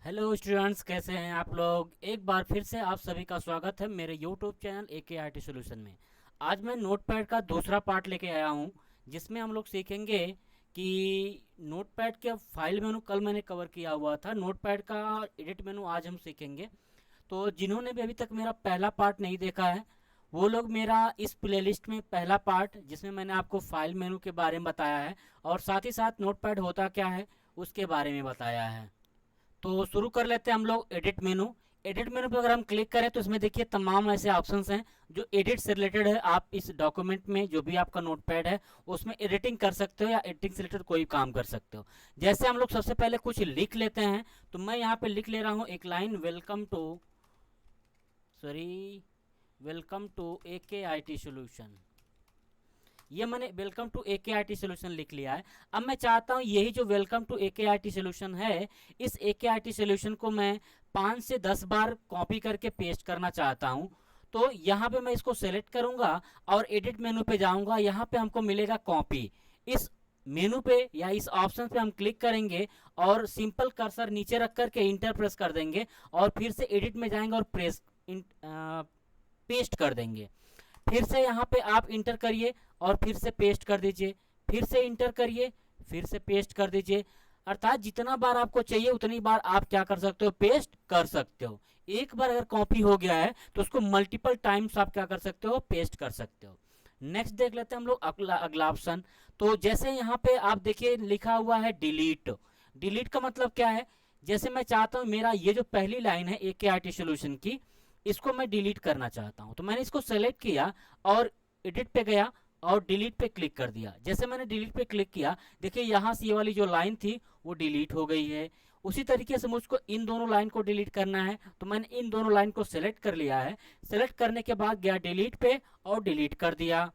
Hello students, कैसे हैं आप लोग। एक बार फिर से आप सभी का स्वागत है मेरे यूट्यूब चैनल AKIT सॉल्यूशन में। आज मैं नोटपैड का दूसरा पार्ट लेके आया हूं, जिसमें हम लोग सीखेंगे कि नोटपैड के फाइल मेनू कल मैंने कवर किया हुआ था, नोटपैड का एडिट मेनू आज हम सीखेंगे। तो जिन्होंने भी अभी तक मेरा पहला पार्ट नहीं देखा है, वो लोग मेरा इस प्लेलिस्ट में पहला पार्ट, जिसमें मैंने आपको फाइल मेनू के बारे में बताया है और साथ ही साथ नोटपैड होता क्या है उसके बारे में बताया है। तो शुरू कर लेते हैं हम लोग एडिट मेनू। एडिट मेनू पर अगर हम क्लिक करें तो इसमें देखिए तमाम ऐसे ऑप्शंस हैं जो एडिट से रिलेटेड है। आप इस डॉक्यूमेंट में जो भी आपका नोटपैड है उसमें एडिटिंग कर सकते हो या एडिटिंग से रिलेटेड कोई काम कर सकते हो। जैसे हम लोग सबसे पहले कुछ लिख लेते हैं, तो मैं यहाँ पे लिख ले रहा हूँ एक line, welcome to AKIT solution. ये मैंने वेलकम टू AKIT सॉल्यूशन लिख लिया है। अब मैं चाहता हूँ यही जो वेलकम टू AKIT सॉल्यूशन है, इस AKIT सॉल्यूशन को मैं 5 से 10 बार कॉपी करके पेस्ट करना चाहता हूँ। तो यहाँ पे मैं इसको सेलेक्ट करूँगा और एडिट मेनू पे जाऊँगा। यहाँ पे हमको मिलेगा कॉपी। इस मेनू पे या इस ऑप्शन पे हम क्लिक करेंगे और सिंपल कर्सर नीचे रख करके इंटर प्रेस कर देंगे और फिर से एडिट में जाएंगे और पेस्ट कर देंगे। फिर से यहाँ पे आप इंटर करिए और फिर से पेस्ट कर दीजिए, फिर से इंटर करिए, फिर से पेस्ट कर दीजिए। अर्थात जितना बार आपको चाहिए उतनी बार आप क्या कर सकते हो, पेस्ट कर सकते हो। एक बार अगर कॉपी हो गया है तो उसको मल्टीपल टाइम्स आप क्या कर सकते हो, पेस्ट कर सकते हो। नेक्स्ट देख लेते हैं हम लोग अगला ऑप्शन। तो जैसे यहाँ पे आप देखिए लिखा हुआ है डिलीट। डिलीट का मतलब क्या है, जैसे मैं चाहता हूँ मेरा ये जो पहली लाइन है AKIT सॉल्यूशन की, इसको मैं डिलीट करना चाहता हूं। तो मैंने इसको सेलेक्ट किया और एडिट पे गया और डिलीट पे क्लिक कर दिया। जैसे मैंने डिलीट पे क्लिक किया, देखिए यहाँ से ये वाली जो लाइन थी वो डिलीट हो गई है। उसी तरीके से मुझको इन दोनों लाइन को डिलीट करना है, तो मैंने इन दोनों लाइन को सेलेक्ट कर लिया है। सेलेक्ट करने के बाद गया डिलीट पे और डिलीट कर दिया।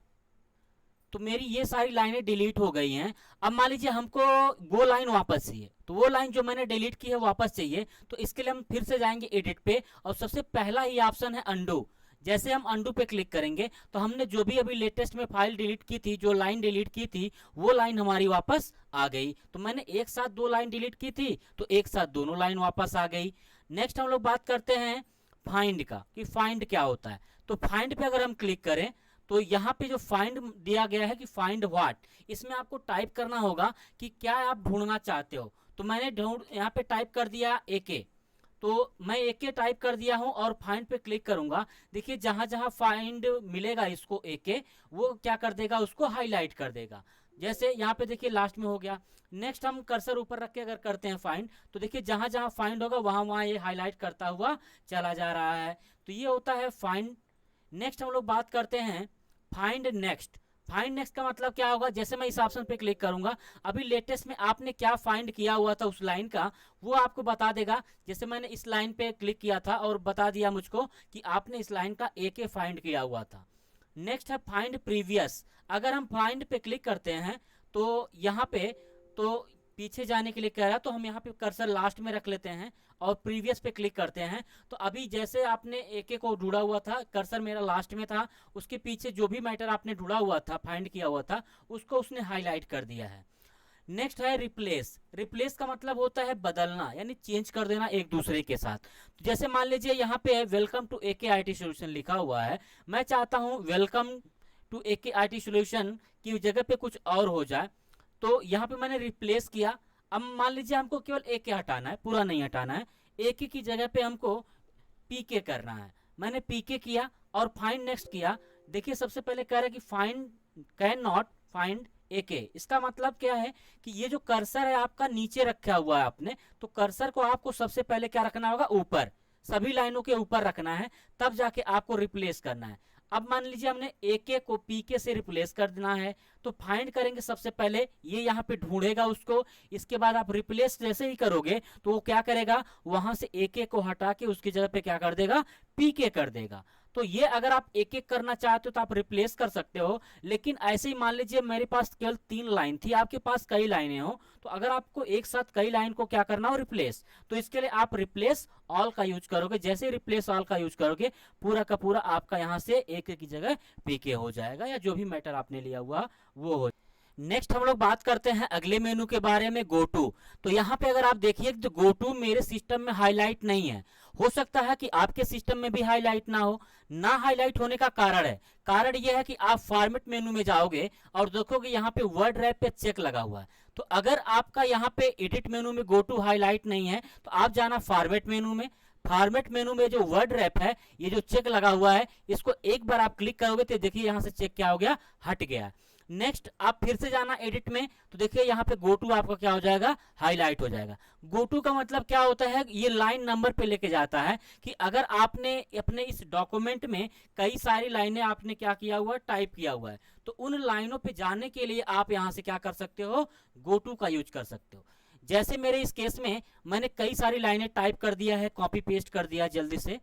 तो मेरी ये सारी लाइनें डिलीट हो गई हैं। अब मान लीजिए हमको वो लाइन वापस चाहिए, तो वो लाइन जो मैंने डिलीट की है वापस चाहिए, तो इसके लिए हम फिर से जाएंगे एडिट पे और सबसे पहला ही ऑप्शन है अंडू। जैसे हम अंडू पे क्लिक करेंगे तो हमने जो भी अभी लेटेस्ट में फाइल डिलीट की थी, जो लाइन डिलीट की थी, वो लाइन हमारी वापस आ गई। तो मैंने एक साथ दो लाइन डिलीट की थी तो एक साथ दोनों लाइन वापस आ गई। नेक्स्ट हम लोग बात करते हैं फाइंड का, कि फाइंड क्या होता है। तो फाइंड पे अगर हम क्लिक करें तो यहाँ पे जो फाइंड दिया गया है कि फाइंड व्हाट, इसमें आपको टाइप करना होगा कि क्या आप ढूंढना चाहते हो। तो मैंने यहाँ पे टाइप कर दिया AK। तो मैं AK टाइप कर दिया हूं और फाइंड पे क्लिक करूंगा। देखिए जहां जहां फाइंड मिलेगा इसको AK, वो क्या कर देगा, उसको हाईलाइट कर देगा। जैसे यहाँ पे देखिए लास्ट में हो गया। नेक्स्ट हम कर्सर ऊपर रख के अगर करते हैं फाइंड, तो देखिए जहां जहां फाइंड होगा वहां वहां ये हाईलाइट करता हुआ चला जा रहा है। तो ये होता है फाइंड। नेक्स्ट हम लोग बात करते हैं फाइंड नेक्स्ट। फाइंड नेक्स्ट का मतलब क्या होगा, जैसे मैं इस ऑप्शन पे क्लिक करूंगा, अभी लेटेस्ट में आपने क्या फाइंड किया हुआ था उस लाइन का, वो आपको बता देगा। जैसे मैंने इस लाइन पे क्लिक किया था और बता दिया मुझको कि आपने इस लाइन का AK फाइंड किया हुआ था। नेक्स्ट है फाइंड प्रीवियस। अगर हम फाइंड पे क्लिक करते हैं तो यहाँ पे तो पीछे जाने के लिए कह रहा है, तो हम यहाँ पे कर्सर लास्ट में रख लेते हैं और प्रीवियस पे क्लिक करते हैं। तो अभी जैसे आपने AK को ढूंढा हुआ था, कर्सर मेरा लास्ट में था, उसके पीछे जो भी मैटर आपने ढूंढा हुआ था, फाइंड किया हुआ था, उसको उसने हाईलाइट कर दिया है। नेक्स्ट है रिप्लेस। रिप्लेस का मतलब होता है बदलना, यानी चेंज कर देना एक दूसरे के साथ। तो जैसे मान लीजिए यहाँ पे वेलकम टू AKIT सॉल्यूशन लिखा हुआ है, मैं चाहता हूँ वेलकम टू AKIT सॉल्यूशन की जगह पे कुछ और हो जाए, तो यहाँ पे मैंने रिप्लेस किया। अब मान लीजिए हमको केवल AK हटाना है, पूरा नहीं हटाना है। AK की जगह पे हमको PK करना है। मैंने PK किया और फाइंड नेक्स्ट किया। देखिए सबसे पहले कह रहा है कि find can not find AK। इसका मतलब क्या है कि ये जो कर्सर है आपका नीचे रखा हुआ है आपने, तो कर्सर को आपको सबसे पहले क्या रखना होगा, ऊपर, सभी लाइनों के ऊपर रखना है, तब जाके आपको रिप्लेस करना है। अब मान लीजिए हमने AK को PK से रिप्लेस कर देना है, तो फाइंड करेंगे सबसे पहले, ये यहाँ पे ढूंढेगा उसको। इसके बाद आप रिप्लेस जैसे ही करोगे तो वो क्या करेगा, वहां से AK को हटा के उसकी जगह पे क्या कर देगा, PK कर देगा। तो ये अगर आप एक एक करना चाहते हो तो आप रिप्लेस कर सकते हो। लेकिन ऐसे ही मान लीजिए मेरे पास केवल 3 लाइन थी, आपके पास कई लाइनें हो, तो अगर आपको एक साथ कई लाइन को क्या करना हो, रिप्लेस, तो इसके लिए आप रिप्लेस ऑल का यूज करोगे। जैसे रिप्लेस ऑल का यूज करोगे, पूरा का पूरा आपका यहाँ से एक की जगह PK हो जाएगा, या जो भी मैटर आपने लिया हुआ वो हो। नेक्स्ट हम लोग बात करते हैं अगले मेनू के बारे में, गो टू। तो यहाँ पे अगर आप देखिए तो गो टू मेरे सिस्टम में हाईलाइट नहीं है। हो सकता है कि आपके सिस्टम में भी हाईलाइट ना हो। ना हाईलाइट होने का कारण है, कारण यह है कि आप फॉर्मेट मेनू में जाओगे और देखोगे यहाँ पे वर्ड रैप पे चेक लगा हुआ है। तो अगर आपका यहाँ पे एडिट मेनू में गो टू हाईलाइट नहीं है तो आप जाना फॉर्मेट मेनू में। फॉर्मेट मेनू में जो वर्ड रैप है, ये जो चेक लगा हुआ है, इसको एक बार आप क्लिक करोगे तो देखिए यहाँ से चेक क्या हो गया, हट गया। नेक्स्ट आप फिर से जाना एडिट में, तो देखिए यहाँ पे गो टू आपका क्या हो जाएगा, हाईलाइट हो जाएगा। गो टू का मतलब क्या होता है, ये लाइन नंबर पे लेके जाता है कि अगर आपने अपने इस डॉक्यूमेंट में कई सारी लाइनें आपने क्या किया हुआ है, टाइप किया हुआ है, तो उन लाइनों पे जाने के लिए आप यहाँ से क्या कर सकते हो, गो टू का यूज कर सकते हो। जैसे मेरे इस केस में मैंने कई सारी लाइनें टाइप कर दिया है, कॉपी पेस्ट कर दिया जल्दी से,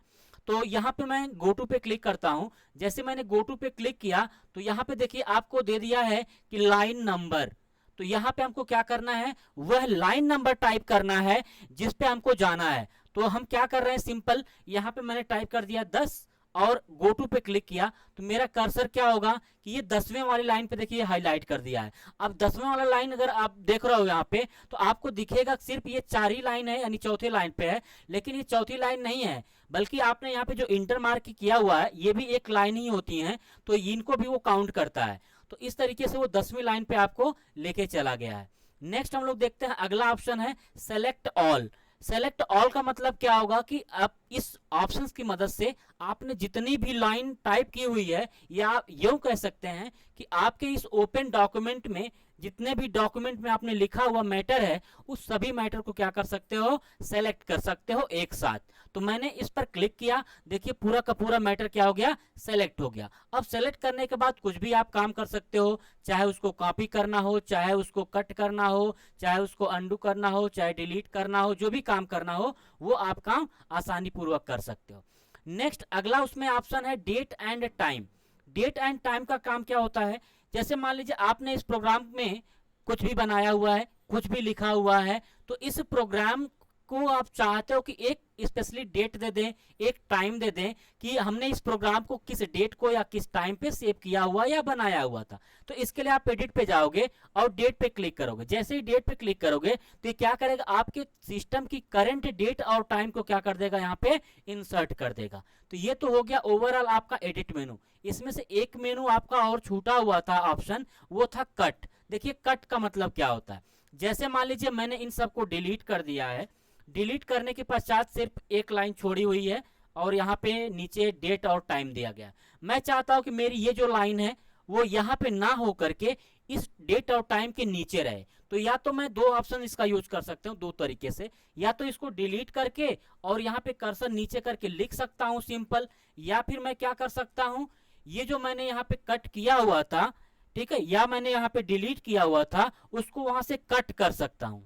तो यहाँ पे मैं गो टू पे क्लिक करता हूँ। जैसे मैंने गो टू पे क्लिक किया तो यहाँ पे देखिए आपको दे दिया है कि लाइन नंबर। तो यहाँ पे हमको क्या करना है, वह लाइन नंबर टाइप करना है जिस पे हमको जाना है। तो हम क्या कर रहे हैं, सिंपल यहाँ पे मैंने टाइप कर दिया 10 और गो टू पे क्लिक किया तो मेरा कर्सर क्या होगा कि ये 10वें वाली लाइन पे देखिए हाईलाइट कर दिया है। अब 10वें वाला लाइन अगर आप देख रहे हो यहाँ पे तो आपको दिखेगा सिर्फ ये 4 ही लाइन है, यानी चौथे लाइन पे है, लेकिन ये चौथी लाइन नहीं है, बल्कि आपने यहाँ पे जो इंटर मार्क किया हुआ है ये भी एक लाइन ही होती है, तो इनको भी वो काउंट करता है। तो इस तरीके से वो 10वीं लाइन पे आपको लेके चला गया है। नेक्स्ट हम लोग देखते हैं, अगला ऑप्शन है सेलेक्ट ऑल। सेलेक्ट ऑल का मतलब क्या होगा कि आप इस ऑप्शंस की मदद से आपने जितनी भी लाइन टाइप की हुई है, या आप यूं कह सकते हैं कि आपके इस ओपन डॉक्यूमेंट में जितने भी डॉक्यूमेंट में आपने लिखा हुआ मैटर है, उस सभी मैटर को क्या कर सकते हो, सेलेक्ट कर सकते हो एक साथ। तो मैंने इस पर क्लिक किया, देखिए पूरा का पूरा मैटर क्या हो गया, सेलेक्ट हो गया। अब सेलेक्ट करने के बाद कुछ भी आप काम कर सकते हो, चाहे उसको कॉपी करना हो, चाहे उसको कट करना हो, चाहे उसको अंडू करना हो, चाहे डिलीट करना हो, जो भी काम करना हो वो आप काम आसानी पूर्वक कर सकते हो। नेक्स्ट अगला उसमें ऑप्शन है date and time. Date and time का काम क्या होता है, जैसे मान लीजिए आपने इस प्रोग्राम में कुछ भी बनाया हुआ है, कुछ भी लिखा हुआ है, तो इस प्रोग्राम को आप चाहते हो कि एक स्पेशली डेट दे दें, एक टाइम दे दें कि हमने इस प्रोग्राम को किस डेट को या किस टाइम पे सेव किया हुआ या बनाया हुआ था। तो इसके लिए आप एडिट पे जाओगे और डेट पे क्लिक करोगे। जैसे ही डेट पे क्लिक करोगे तो ये क्या करेगा, आपके सिस्टम की करंट डेट और टाइम को क्या कर देगा, यहाँ पे इंसर्ट कर देगा। तो ये तो हो गया ओवरऑल आपका एडिट मेनू। इसमें से एक मेनू आपका और छूटा हुआ था ऑप्शन, वो था कट। देखिए कट का मतलब क्या होता है, जैसे मान लीजिए मैंने इन सबको डिलीट कर दिया है, डिलीट करने के पश्चात सिर्फ एक लाइन छोड़ी हुई है और यहाँ पे नीचे डेट और टाइम दिया गया। मैं चाहता हूं कि मेरी ये जो लाइन है वो यहाँ पे ना हो करके इस डेट और टाइम के नीचे रहे। तो या तो मैं दो ऑप्शन इसका यूज कर सकता हूँ दो तरीके से, या तो इसको डिलीट करके और यहाँ पे कर्सर नीचे करके लिख सकता हूँ सिंपल, या फिर मैं क्या कर सकता हूँ, ये जो मैंने यहाँ पे कट किया हुआ था, ठीक है, या मैंने यहाँ पे डिलीट किया हुआ था, उसको वहां से कट कर सकता हूँ।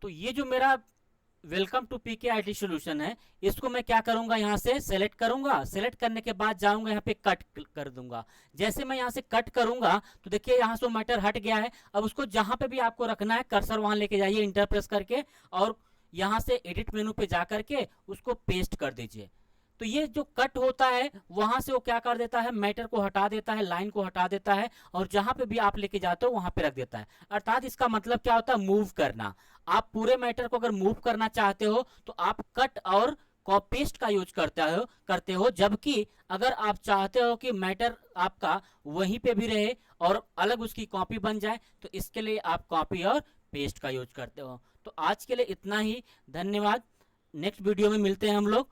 तो ये जो मेरा welcome to PK IT solution है, इसको मैं क्या करूंगा, यहाँ से सेलेक्ट करूंगा, सेलेक्ट करने के बाद जाऊंगा यहाँ पे कट कर दूंगा। जैसे मैं यहाँ से कट करूंगा तो देखिए यहाँ से मैटर हट गया है। अब उसको जहां पे भी आपको रखना है कर्सर वहां लेके जाइए इंटर प्रेस करके, और यहाँ से एडिट मेनू पे जा करके उसको पेस्ट कर दीजिए। तो ये जो कट होता है वहां से वो क्या कर देता है, मैटर को हटा देता है, लाइन को हटा देता है, और जहां पे भी आप लेके जाते हो वहां पे रख देता है। अर्थात इसका मतलब क्या होता है, मूव करना। आप पूरे मैटर को अगर मूव करना चाहते हो तो आप कट और कॉपी पेस्ट का यूज करते हो, जबकि अगर आप चाहते हो कि मैटर आपका वहीं पे भी रहे और अलग उसकी कॉपी बन जाए, तो इसके लिए आप कॉपी और पेस्ट का यूज करते हो। तो आज के लिए इतना ही, धन्यवाद। नेक्स्ट वीडियो में मिलते हैं हम लोग।